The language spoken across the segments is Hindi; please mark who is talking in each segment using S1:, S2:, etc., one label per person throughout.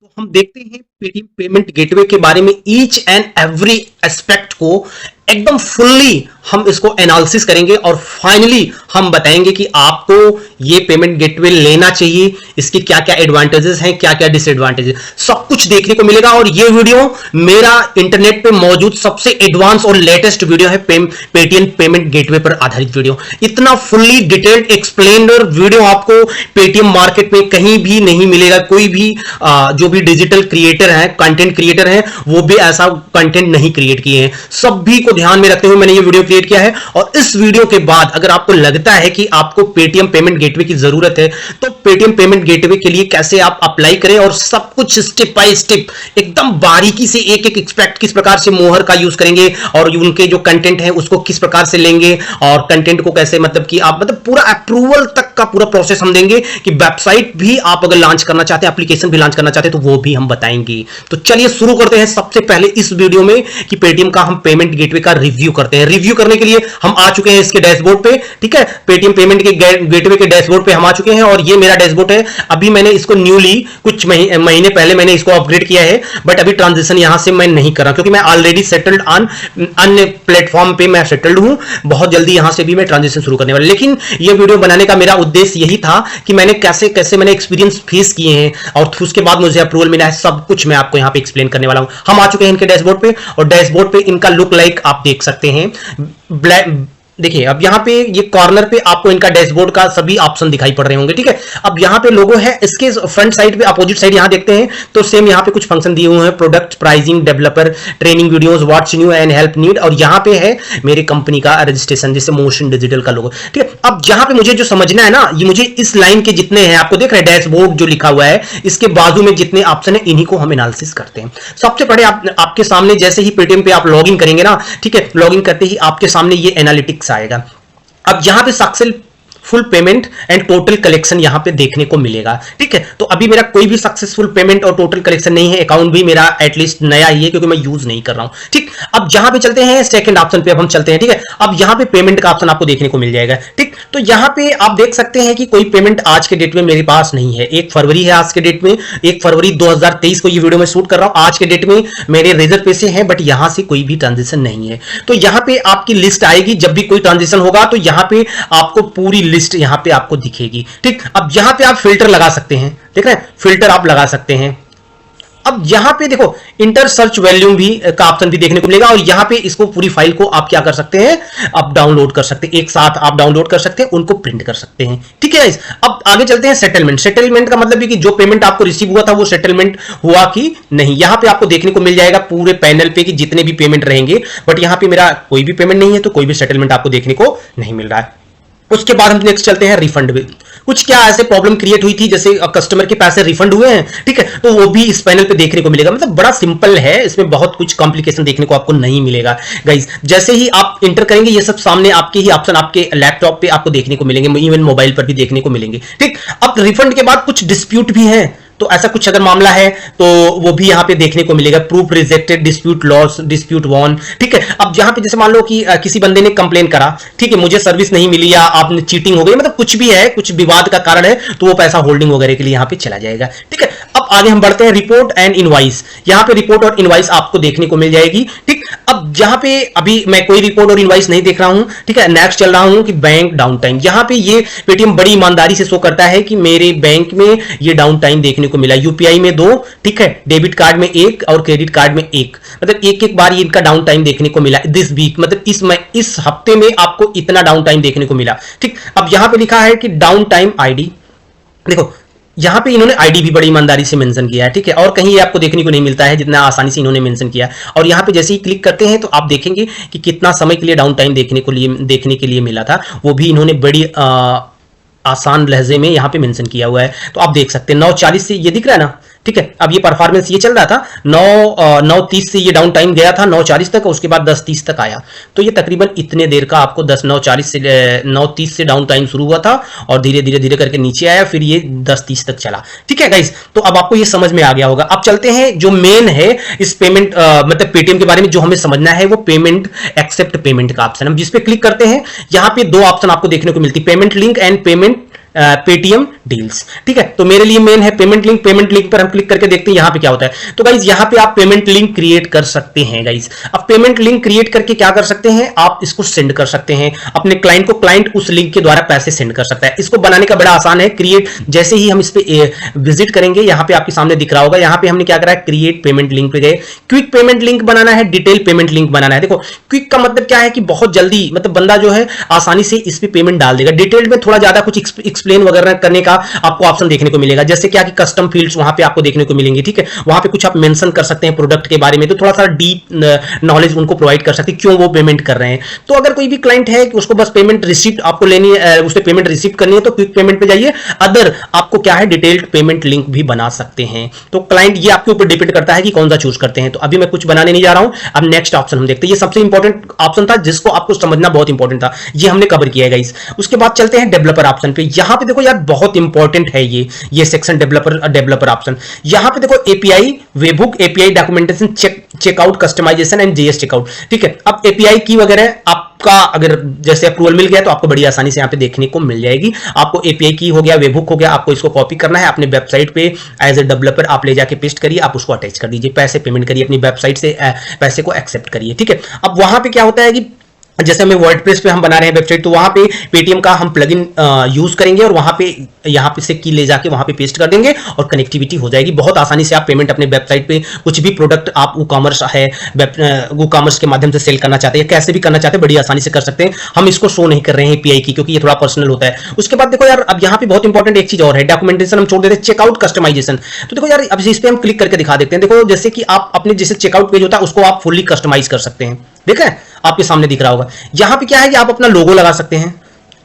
S1: तो हम देखते हैं पेटीएम पेमेंट गेटवे के बारे में ईच एंड एवरी एस्पेक्ट को एकदम फुल्ली हम इसको एनालिसिस करेंगे और फाइनली हम बताएंगे कि आपको ये पेमेंट गेटवे लेना चाहिए, इसके क्या क्या एडवांटेजेस हैं, क्या क्या डिसएडवांटेजेस, सब कुछ देखने को मिलेगा। और ये वीडियो मेरा इंटरनेट पे मौजूद सबसे एडवांस और लेटेस्ट वीडियो है, पेटीएम पेमेंट गेटवे पर आधारित वीडियो। इतना फुल्ली डिटेल्ड एक्सप्लेन्ड वीडियो आपको पेटीएम मार्केट में कहीं भी नहीं मिलेगा। कोई भी जो भी डिजिटल क्रिएटर है, कंटेंट क्रिएटर है, वो भी ऐसा कंटेंट नहीं क्रिएट किए हैं। सभी को ध्यान में रखते हुए मैंने ये वीडियो क्रिएट किया है। और इस वीडियो के बाद अगर आपको लगता है कि आपको पेटीएम पेमेंट गेटवे की जरूरत है, तो पेटीएम पेमेंट गेटवे के लिए कैसे आप अप्लाई करें और सब कुछ स्टेप बाय स्टेप एकदम बारीकी से एक एक एक्सपेक्ट किस प्रकार से मोहर का यूज करेंगे और उनके जो कंटेंट है उसको किस प्रकार से लेंगे और कंटेंट को कैसे मतलब कि आप मतलब पूरा अप्रूवल तक का पूरा प्रोसेस हम देंगे कि वेबसाइट भी आप अगर लॉन्च करना चाहते हैं, एप्लीकेशन भी लॉन्च करना चाहते हैं, तो वो भी हम बताएंगे। तो चलिए शुरू करते हैं सबसे पहले इस वीडियो में कि पेटीएम का हम पेमेंट गेटवे का रिव्यू करते हैं। रिव्यू करने के लिए हम आ चुके हैं इसके डैशबोर्ड पे, ठीक है, पेटीएम पेमेंट के गेटवे के डैशबोर्ड पे हम आ चुके हैं और ये मेरा डैशबोर्ड है। अभी मैंने इसको न्यूली कुछ महीने पहले मैंने इसको अपग्रेड किया है, बट अभी ट्रांजिशन यहां से मैं नहीं कर रहा क्योंकि मैं ऑलरेडी सेटल्ड ऑन अन्य प्लेटफॉर्म पे मैं सेटल्ड हूं। बहुत जल्दी यहां से भी मैं ट्रांजिशन शुरू करने वाला। लेकिन ये वीडियो बनाने का मेरा उद्देश्य यही था कि मैंने कैसे कैसे मैंने एक्सपीरियंस फेस किए हैं और उसके बाद मुझे अप्रूवल मिला है, सब कुछ मैं आपको यहां पे एक्सप्लेन करने वाला हूं। हम आ चुके हैं इनके डैशबोर्ड पे और डैशबोर्ड पे इनका लुक लाइक आप देख सकते हैं। देखिए अब यहां पे ये कॉर्नर पे आपको इनका डैशबोर्ड का सभी ऑप्शन दिखाई पड़ रहे होंगे, ठीक है। अब यहां पे लोगो है, इसके फ्रंट साइड पे अपोजिट साइड यहां देखते हैं तो सेम यहां पे कुछ फंक्शन दिए हुए हैं, product, pricing, developer, training videos, what's new and help need. और यहां पे है मेरी कंपनी का रजिस्ट्रेशन, जैसे मोशन डिजिटल का लोगो, ठीक है। अब यहां पे मुझे जो समझना है ना, ये मुझे इस लाइन के जितने हैं आपको देख रहे हैं डैशबोर्ड जो लिखा हुआ है, इसके बाजू में जितने ऑप्शन है इन्हीं को हम एनालिसिस करते हैं। सबसे पहले आपके सामने जैसे ही पेटीएम पे आप लॉग इन करेंगे ना, ठीक है, लॉग इन करते ही आपके सामने ये एनालिटिक्स आएगा। अब यहां पे successful payment and total collection यहां पे देखने को मिलेगा, ठीक है। तो अभी मेरा कोई भी सक्सेसफुल पेमेंट और टोटल कलेक्शन नहीं है, अकाउंट भी मेरा एटलीस्ट नया ही है क्योंकि मैं यूज नहीं कर रहा हूं, ठीक। अब यहां पे चलते हैं सेकंड ऑप्शन पे, अब हम चलते हैं, ठीक है। अब यहां पे पेमेंट का ऑप्शन आपको देखने को मिल जाएगा, ठीक। तो यहां पे आप देख सकते हैं कि कोई पेमेंट आज के डेट में मेरे पास नहीं है। 1 फरवरी है आज के डेट में, 1 फरवरी 2023 को ये वीडियो में शूट कर रहा हूं। आज के डेट में मेरे रिजर्व पैसे हैं बट यहां से कोई भी ट्रांजेक्शन नहीं है। तो यहां पे आपकी लिस्ट आएगी, जब भी कोई ट्रांजेक्शन होगा तो यहां पे आपको पूरी लिस्ट यहां पे आपको दिखेगी, ठीक। अब यहां पे आप फिल्टर लगा सकते हैं, देख रहे हैं, फिल्टर आप लगा सकते हैं। अब यहां पे देखो इंटर सर्च वैल्यूम भी का ऑप्शन भी देखने को मिलेगा और यहां पे इसको पूरी फाइल को आप क्या कर सकते हैं, आप डाउनलोड कर सकते हैं, एक साथ आप डाउनलोड कर सकते हैं, उनको प्रिंट कर सकते हैं, ठीक है। अब आगे चलते हैं सेटलमेंट। सेटलमेंट का मतलब है कि जो पेमेंट आपको रिसीव हुआ था वो सेटलमेंट हुआ कि नहीं, यहां पे आपको देखने को मिल जाएगा पूरे पैनल पे कि जितने भी पेमेंट रहेंगे। बट यहां पे मेरा कोई भी पेमेंट नहीं है तो कोई भी सेटलमेंट आपको देखने को नहीं मिल रहा है। उसके बाद हम नेक्स्ट चलते हैं रिफंड में। कुछ क्या ऐसे प्रॉब्लम क्रिएट हुई थी जैसे कस्टमर के पैसे रिफंड हुए हैं, ठीक है, तो वो भी इस पैनल पे देखने को मिलेगा। मतलब बड़ा सिंपल है, इसमें बहुत कुछ कॉम्प्लिकेशन देखने को आपको नहीं मिलेगा गाइस। जैसे ही आप इंटर करेंगे ये सब सामने आपके ही ऑप्शन आपके लैपटॉप पे आपको देखने को मिलेंगे, इवन मोबाइल पर भी देखने को मिलेंगे, ठीक। अब रिफंड के बाद कुछ डिस्प्यूट भी है, तो ऐसा कुछ अगर मामला है तो वो भी यहां पे देखने को मिलेगा। Proof rejected, dispute lost, dispute won, ठीक है। अब यहां पे जैसे मान लो कि किसी बंदे ने कंप्लेन करा, ठीक है, मुझे सर्विस नहीं मिली या आपने चीटिंग हो गई, मतलब कुछ भी है, कुछ विवाद का कारण है, तो वो पैसा होल्डिंग वगैरह के लिए यहां पे चला जाएगा, ठीक है। अब आगे हम बढ़ते हैं रिपोर्ट एंड इनवाइस। यहां पे रिपोर्ट और इनवाइस आपको देखने को मिल जाएगी, ठीक। अब यहां पे अभी मैं कोई रिपोर्ट और इनवाइस नहीं देख रहा हूं, ठीक है। नेक्स्ट चल रहा हूं कि बैंक डाउन टाइम। यहां पे ये पेटीएम बड़ी ईमानदारी से शो करता है कि मेरे बैंक में ये डाउन टाइम देखने को मिला। यूपीआई में 2, ठीक है, डेबिट कार्ड में 1 और क्रेडिट कार्ड में 1, मतलब एक बार ये इनका डाउन टाइम देखने को मिला दिस वीक, मतलब इस हफ्ते में आपको इतना डाउन टाइम देखने को मिला, ठीक। अब यहां पे लिखा है कि डाउन टाइम आईडी, देखो यहां पे इन्होंने आईडी भी बड़ी ईमानदारी से मेंशन किया है, ठीक है, और कहीं ये आपको देखने को नहीं मिलता है जितना आसानी से इन्होंने मेंशन किया। और यहां पे जैसे ही क्लिक करते हैं तो आप देखेंगे कि कितना समय के लिए डाउन टाइम देखने के लिए मिला था, वो भी इन्होंने बड़ी आसान लहजे में यहां पे मेंशन किया हुआ है। तो आप देख सकते हैं 9:40 से ये दिख रहा है ना, ठीक है। अब ये परफॉर्मेंस ये चल रहा था 9:30 से ये डाउन टाइम गया था 9:40 तक, उसके बाद 10:30 तक आया। तो ये तकरीबन इतने देर का आपको 9:30 से डाउन टाइम शुरू हुआ था और धीरे धीरे करके नीचे आया, फिर ये 10:30 तक चला, ठीक है गाइस। तो अब आपको ये समझ में आ गया होगा। अब चलते हैं जो मेन है इस पेमेंट मतलब पेटीएम के बारे में जो हमें समझना है, वो पेमेंट एक्सेप्ट पेमेंट का ऑप्शन। हम जिस पे क्लिक करते हैं यहाँ पे 2 ऑप्शन आपको देखने को मिलती है, payment link and payment Paytm deals. ठीक है, तो मेरे लिए मेन है पेमेंट लिंक। पेमेंट लिंक पर हम क्लिक करके देखते हैं यहां पे क्या होता है। तो गाइज यहां पे आप पेमेंट लिंक क्रिएट कर सकते हैं गाइज। अब पेमेंट लिंक क्रिएट करके क्या कर सकते हैं, आप इसको सेंड कर सकते हैं अपने क्लाइंट को, क्लाइंट उस लिंक के द्वारा पैसे सेंड कर सकता है। इसको बनाने का बड़ा आसान है, क्रिएट जैसे ही हम इस पे विजिट करेंगे यहां पे आपके सामने दिख रहा होगा, यहां पे हमने क्या करा है, क्रिएट पेमेंट लिंक पे गए, क्विक पेमेंट लिंक बनाना है, डिटेल पेमेंट लिंक बनाना है। देखो क्विक का मतलब क्या है कि बहुत जल्दी, मतलब बंदा जो है आसानी से इस पे पेमेंट डाल देगा। डिटेल में थोड़ा ज्यादा कुछ एक्सप्लेन वगैरह करने का आपको ऑप्शन देखने को मिलेगा, जैसे क्या कि कस्टम फील्ड्स वहां पे आपको देखने को मिलेंगे। ठीक है, वहां पे कुछ आप मेंशन कर सकते हैं प्रोडक्ट के बारे में, तो थोड़ा सा डीप नॉलेज उनको प्रोवाइड कर सकते हैं क्यों वो पेमेंट कर रहे हैं। तो अगर कोई भी क्लाइंट है कि उसको बस पेमेंट रिसिप्ट आपको लेनी है, उससे पेमेंट रिसीव करनी है, तो क्विक पेमेंट पे जाइए। अदर आपको क्या है, डिटेल्ड पेमेंट लिंक भी बना सकते हैं। तो क्लाइंट ये आपके ऊपर डिपेंड करता है कि कौन सा चूज करते हैं। तो अभी मैं कुछ बनाने नहीं जा रहा हूं। अब नेक्स्ट ऑप्शन हम देखते हैं, ये सबसे इंपॉर्टेंट ऑप्शन था जिसको आपको समझना बहुत इंपॉर्टेंट था, ये हमने कवर किया है गाइस। उसके बाद चलते हैं डेवलपर ऑप्शन पे। यहां पे देखो यार बहुत इंपॉर्टेंट है ये सेक्शन डेवलपर ऑप्शन। यहां पे देखो API webhook, API documentation, checkout customization and JS checkout. ठीक है, अब एपीआई की वगैरह आपका अगर जैसे अप्रूवल मिल गया तो आपको बड़ी आसानी से यहां पे देखने को मिल जाएगी। आपको एपीआई की हो गया, वेबहुक हो गया, आपको इसको कॉपी करना है अपने वेबसाइट पे एज ए डेवलपर आप ले जाके पेस्ट करिए, आप उसको अटैच कर दीजिए, पैसे पेमेंट करिए अपनी वेबसाइट से, पैसे को एक्सेप्ट करिए। ठीक है, अब वहां पे क्या होता है कि जैसे हमें वर्डप्रेस पे हम बना रहे हैं वेबसाइट, तो वहां पे पेटीएम का हम प्लगइन यूज करेंगे और वहां पे यहां पे से की ले जाके वहां पे पेस्ट कर देंगे और कनेक्टिविटी हो जाएगी। बहुत आसानी से आप पेमेंट अपने वेबसाइट पे कुछ भी प्रोडक्ट आप ई कॉमर्स है, ई कॉमर्स के माध्यम से सेल करना चाहते हैं, कैसे भी करना चाहते हैं, बड़ी आसानी से कर सकते हैं। हम इसको शो नहीं कर रहे हैं एपीआई की, क्योंकि ये थोड़ा पर्सनल होता है। उसके बाद देखो यार, अब यहाँ पे बहुत इंपॉर्टेंट एक चीज और है, डॉक्यूमेंटेशन हम छोड़ देते हैं, चेकआउट कस्टमाइजेशन। तो देखो यार, अब इस पे हम क्लिक करके दिखा देते हैं। देखो जैसे कि आप अपने जैसे चेकआउट पेज होता है उसको आप फुल्ली कस्टमाइज कर सकते हैं। ठीक है, आपके सामने दिख रहा होगा। यहां पे क्या है कि आप अपना लोगो लगा सकते हैं।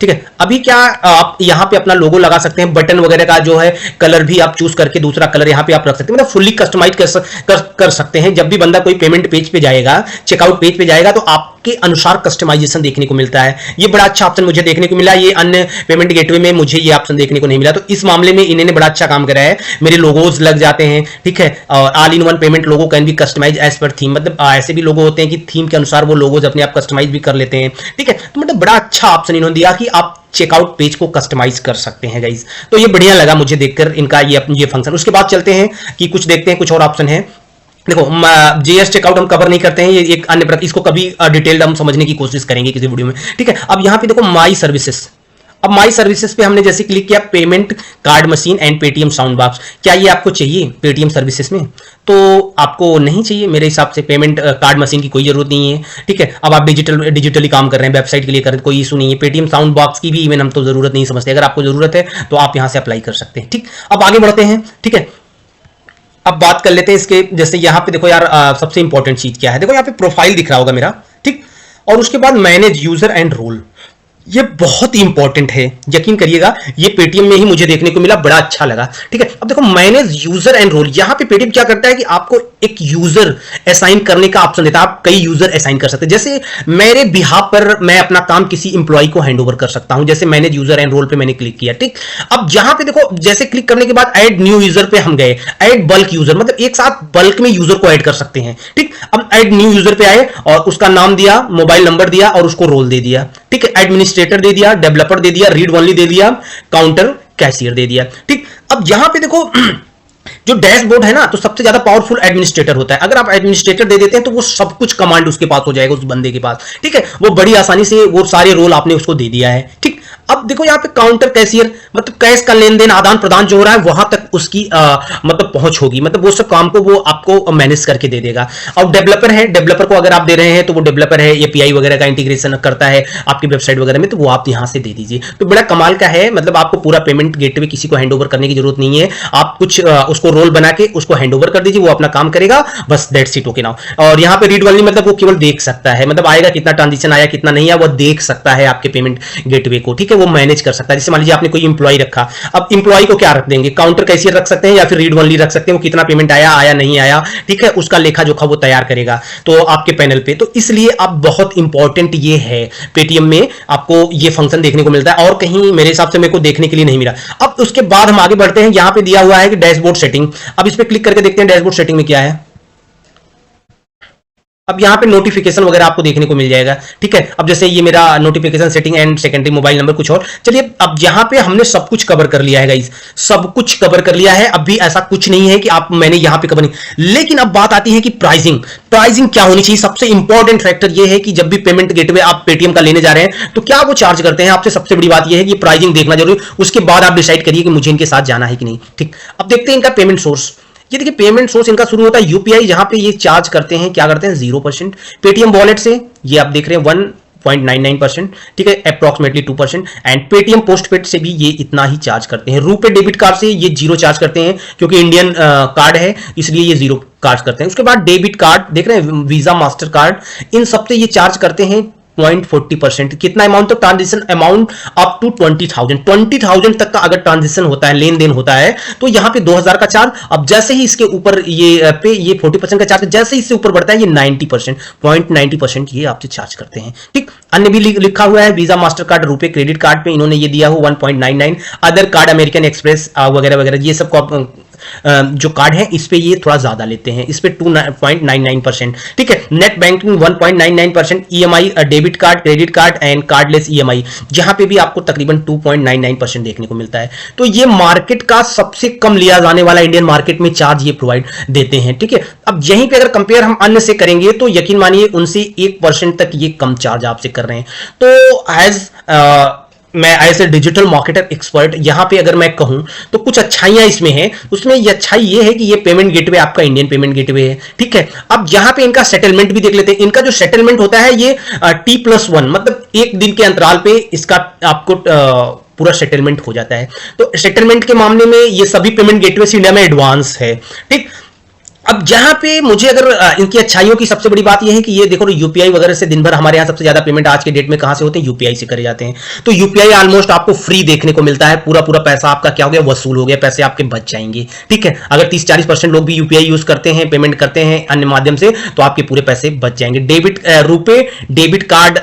S1: ठीक है, अभी क्या आप यहां पे अपना लोगो लगा सकते हैं, बटन वगैरह का जो है कलर भी आप चूज करके दूसरा कलर यहां पे आप रख सकते हैं, मतलब फुल्ली कस्टमाइज कर सकते हैं। जब भी बंदा कोई पेमेंट पेज पे जाएगा, चेकआउट पेज पे जाएगा, तो आपके अनुसार कस्टमाइजेशन देखने को मिलता है। ये बड़ा अच्छा ऑप्शन मुझे देखने को मिला, ये अन्य पेमेंट गेटवे में मुझे ये ऑप्शन देखने को नहीं मिला। तो इस मामले में इन्होंने बड़ा अच्छा काम करा है, मेरे लोगोज लग जाते हैं। ठीक है, और all in one payment logo can be customize as per theme, मतलब ऐसे भी लोगो होते हैं कि थीम के अनुसार वो लोगोज अपने आप कस्टमाइज भी कर लेते हैं। ठीक है, तो मतलब बड़ा अच्छा ऑप्शन इन्होंने दिया कि आप चेकआउट पेज को कस्टमाइज कर सकते हैं गाइस। तो ये बढ़िया लगा मुझे देखकर इनका ये फंक्शन। उसके बाद चलते हैं कि कुछ देखते हैं, कुछ और ऑप्शन है। देखो जेएस चेकआउट हम कवर नहीं करते हैं, ये एक अन्य प्रकार, इसको कभी डिटेल्ड हम समझने की कोशिश करेंगे किसी वीडियो में। ठीक है, अब यहां पे देखो माई सर्विसेज। अब माई सर्विसेज पे हमने जैसे क्लिक किया, payment card machine and Paytm sound box. क्या ये आपको चाहिए पेटीएम सर्विसेज में? तो आपको नहीं चाहिए मेरे हिसाब से, पेमेंट कार्ड मशीन की कोई जरूरत नहीं है। ठीक है, अब आप डिजिटली काम कर रहे हैं, वेबसाइट के लिए कर रहे हैं, कोई इशू नहीं है। पेटीएम साउंड बॉक्स की भी इवन हम तो जरूरत नहीं समझते, अगर आपको जरूरत है तो आप यहां से अप्लाई कर सकते हैं। ठीक, अब आगे बढ़ते हैं। ठीक है, अब बात कर लेते हैं इसके, जैसे यहां पे देखो यार, सबसे इंपॉर्टेंट चीज क्या है, देखो यहां पे प्रोफाइल दिख रहा होगा मेरा। ठीक, और उसके बाद मैनेज यूजर एंड रोल, ये बहुत ही इंपॉर्टेंट है, यकीन करिएगा। ये पेटीएम में ही मुझे देखने को मिला, बड़ा अच्छा लगा। ठीक है, अब देखो मैनेज यूजर एंड रोल, यहां पे पेटीएम क्या करता है कि आपको एक यूजर असाइन करने का ऑप्शन देता है। आप कई यूजर असाइन कर सकते हैं, जैसे मेरे बिहाफ पर मैं अपना काम किसी इंप्लॉय को हैंड ओवर कर सकता हूं, जैसे मैनेज यूजर एंड रोल पे मैंने क्लिक किया। ठीक, अब यहां पे देखो, जैसे क्लिक करने के बाद ऐड न्यू यूजर पे हम गए, ऐड बल्क यूजर, मतलब एक साथ बल्क में यूजर को ऐड कर सकते हैं। ठीक, अब ऐड न्यू यूजर पे आए और उसका नाम दिया, मोबाइल नंबर दिया और उसको रोल दे दिया। ठीक है, एडमिनिस्ट्रेटर दे दिया, डेवलपर दे दिया, रीड ओनली दे दिया, काउंटर कैशियर दे दिया। ठीक, अब यहां पे देखो जो डैशबोर्ड है ना, तो सबसे ज्यादा पावरफुल एडमिनिस्ट्रेटर होता है। अगर आप एडमिनिस्ट्रेटर दे देते हैं तो वो सब कुछ कमांड उसके पास हो जाएगा, उस बंदे के पास। ठीक है, वो बड़ी आसानी से वो सारे रोल आपने उसको दे दिया है। ठीक, अब देखो यहाँ पे काउंटर कैशियर, मतलब कैश का लेन देन आदान प्रदान जो हो रहा है वहां तक उसकी मतलब पहुंच होगी, मतलब वो सब काम को वो आपको मैनेज करके दे देगा। और डेवलपर है, डेवलपर को अगर आप दे रहे हैं तो वो डेवलपर है, एपीआई वगैरह का इंटीग्रेशन करता है आपकी वेबसाइट वगैरह में, तो वो आप यहां से दे दीजिए। तो बड़ा कमाल का है, मतलब आपको पूरा पेमेंट गेटवे किसी को हैंड ओवर करने की जरूरत नहीं है। आप कुछ उसको रोल बना के उसको हैंड ओवर कर दीजिए, वो अपना काम करेगा, बस दैट्स इट, ओके नाउ। और यहाँ पे रीड वाली मतलब वो केवल देख सकता है, मतलब आएगा कितना ट्रांजेक्शन आया कितना नहीं आया, वो देख सकता है आपके पेमेंट गेटवे को। ठीक है, वो मैनेज कर सकता है। जैसे मान लीजिए आपने कोई इंप्लॉय रखा, अब इंप्लॉय को क्या रख देंगे, काउंटर कैशियर रख सकते हैं या फिर रीड ओनली रख सकते हैं, वो कितना पेमेंट आया आया नहीं आया, ठीक है, उसका लेखा जोखा वो तैयार करेगा तो आपके पैनल पे। तो इसलिए अब बहुत इंपॉर्टेंट ये है, पेटीएम में आपको ये फंक्शन देखने को मिलता है और कहीं मेरे हिसाब से मेरे को देखने के लिए नहीं मिला। अब उसके बाद हम आगे बढ़ते हैं, यहां पे दिया हुआ है कि डैशबोर्ड सेटिंग। अब इस पे क्लिक करके देखते हैं डैशबोर्ड सेटिंग में क्या है। अब यहाँ पे नोटिफिकेशन वगैरह आपको देखने को मिल जाएगा, ठीक है। अब जैसे ये मेरा notification setting and secondary mobile number कुछ और, चलिए अब यहाँ पे हमने सब कुछ कवर कर लिया है गाइस, सब कुछ कवर कर लिया है। अभी ऐसा कुछ नहीं है कि आप मैंने यहाँ पे कवर नहीं, लेकिन अब बात आती है कि प्राइसिंग क्या होनी चाहिए। सबसे इंपॉर्टेंट फैक्टर ये है कि जब भी पेमेंट गेटवे आप पेटीएम का लेने जा रहे हैं तो क्या वो चार्ज करते हैं आपसे, सबसे बड़ी बात ये है कि प्राइसिंग देखना जरूरी, उसके बाद आप डिसाइड करिए कि मुझे इनके साथ जाना है कि नहीं, ठीक। अब देखते हैं इनका पेमेंट सोर्स। ये देखिए पेमेंट सोर्स इनका शुरू होता है यूपीआई, जहां पे ये चार्ज करते हैं, क्या करते हैं 0%। पेटीएम वॉलेट से ये आप देख रहे हैं 1.99%, ठीक है, अप्रॉक्सीमेटली 2%। एंड पेटीएम पोस्टपेड से भी ये इतना ही चार्ज करते हैं। रुपे डेबिट कार्ड से ये 0 चार्ज करते हैं, क्योंकि इंडियन कार्ड है इसलिए ये 0 चार्ज करते हैं। उसके बाद डेबिट कार्ड देख रहे हैं, वीजा मास्टर कार्ड, इन सबसे ये चार्ज करते हैं 0.40%। कितना अमाउंट तक ट्रांजेक्शन, अमाउंट अप टू 20,000 तक का अगर ट्रांजेक्शन होता है, लेन देन होता है, तो यहां पे 2,000 का चार्ज। अब जैसे ही इसके ऊपर ये 40% का चार्ज, जैसे ही इससे ऊपर बढ़ता है ये 90%, 0.90% ये आपसे चार्ज करते हैं, ठीक। अन्य भी लिखा हुआ है, visa master card, RuPay credit card पे इन्होंने ये दिया हो 1.99, अदर कार्ड अमेरिकन एक्सप्रेस वगैरह वगैरह, ये सब जो कार्ड है इस पे ये थोड़ा ज्यादा लेते हैं, इस पे 2.99%, ठीक है। Net banking 1.99%, EMI debit card, credit card and cardless EMI, जहां पे भी आपको तकरीबन 2.99% देखने को मिलता है। तो ये मार्केट का सबसे कम लिया जाने वाला इंडियन मार्केट में चार्ज ये प्रोवाइड देते हैं, ठीक है। अब यहीं पे अगर कंपेयर हम अन्य से करेंगे तो यकीन मानिए उनसे 1% तक ये कम चार्ज आपसे कर रहे हैं। तो मैं as a digital marketer expert यहां पे अगर मैं कहूं तो कुछ अच्छाइयां इसमें हैं। उसमें ये अच्छाई ये है कि ये पेमेंट गेटवे आपका इंडियन पेमेंट गेटवे है, ठीक है। अब यहां पे इनका सेटलमेंट भी देख लेते हैं। इनका जो सेटलमेंट होता है ये T+1, मतलब एक दिन के अंतराल पे इसका आपको पूरा सेटलमेंट हो जाता है। तो सेटलमेंट के मामले में ये सभी पेमेंट गेटवे इंडिया में एडवांस है, ठीक। अब यहां पे मुझे अगर इनकी अच्छाइयों की सबसे बड़ी बात यह है कि ये देखो यूपीआई वगैरह से दिन भर हमारे यहां सबसे ज्यादा पेमेंट आज के डेट में कहां से होते हैं, यूपीआई से करे जाते हैं। तो यूपीआई ऑलमोस्ट आपको फ्री देखने को मिलता है, पूरा पैसा आपका क्या हो गया, वसूल हो गया, पैसे आपके बच जाएंगे, ठीक है। अगर 30-40% लोग भी यूपीआई यूज करते हैं, पेमेंट करते हैं अन्य माध्यम से, तो आपके पूरे पैसे बच जाएंगे। रुपे डेबिट कार्ड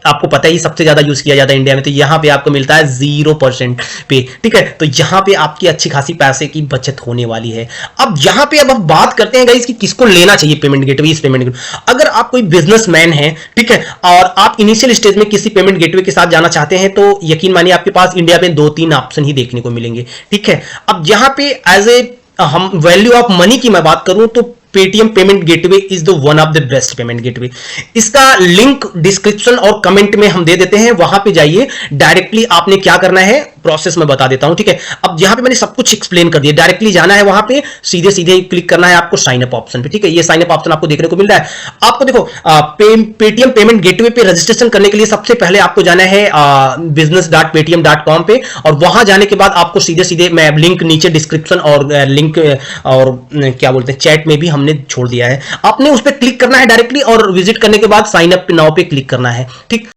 S1: आपको पता ही सबसे ज्यादा यूज किया जाता है इंडिया में, तो यहां पे आपको मिलता है 0% पे, ठीक है। तो यहां पे आपकी अच्छी खासी पैसे की बचत होने वाली है। अब यहां पे अब बात करते हैं गाइस कि किसको लेना चाहिए पेमेंट गेटवे, इस पेमेंट गेटवे। अगर आप कोई बिजनेसमैन है, ठीक है, और आप इनिशियल स्टेज में किसी पेमेंट गेटवे के साथ जाना चाहते हैं, तो यकीन मानिए आपके पास इंडिया में 2-3 ऑप्शन ही देखने को मिलेंगे, ठीक है। अब यहां पे एज ए हम वैल्यू ऑफ मनी की मैं बात करूं तो Paytm payment gateway is the one of the best payment gateway. इसका लिंक डिस्क्रिप्शन और कमेंट में हम दे देते हैं, वहां पे जाइए। डायरेक्टली आपने क्या करना है, प्रोसेस में बता देता हूं, ठीक है। अब यहां पे मैंने सब कुछ एक्सप्लेन कर दिया। डायरेक्टली जाना है वहां पे, सीधे क्लिक करना है आपको साइन अप ऑप्शन पे, ठीक है। ये साइन अप ऑप्शन आपको देखने को मिल रहा है। आपको देखो पेटीएम पेमेंट गेटवे पे रजिस्ट्रेशन करने के लिए सबसे पहले आपको जाना है business.paytm.com पे, और वहां जाने के बाद आपको सीधे मैं लिंक नीचे डिस्क्रिप्शन और लिंक और क्या बोलते हैं चैट में भी हमने छोड़ दिया है। आपने उस पर क्लिक करना है डायरेक्टली, और विजिट करने के बाद साइन अप नाउ पे क्लिक करना है, ठीक।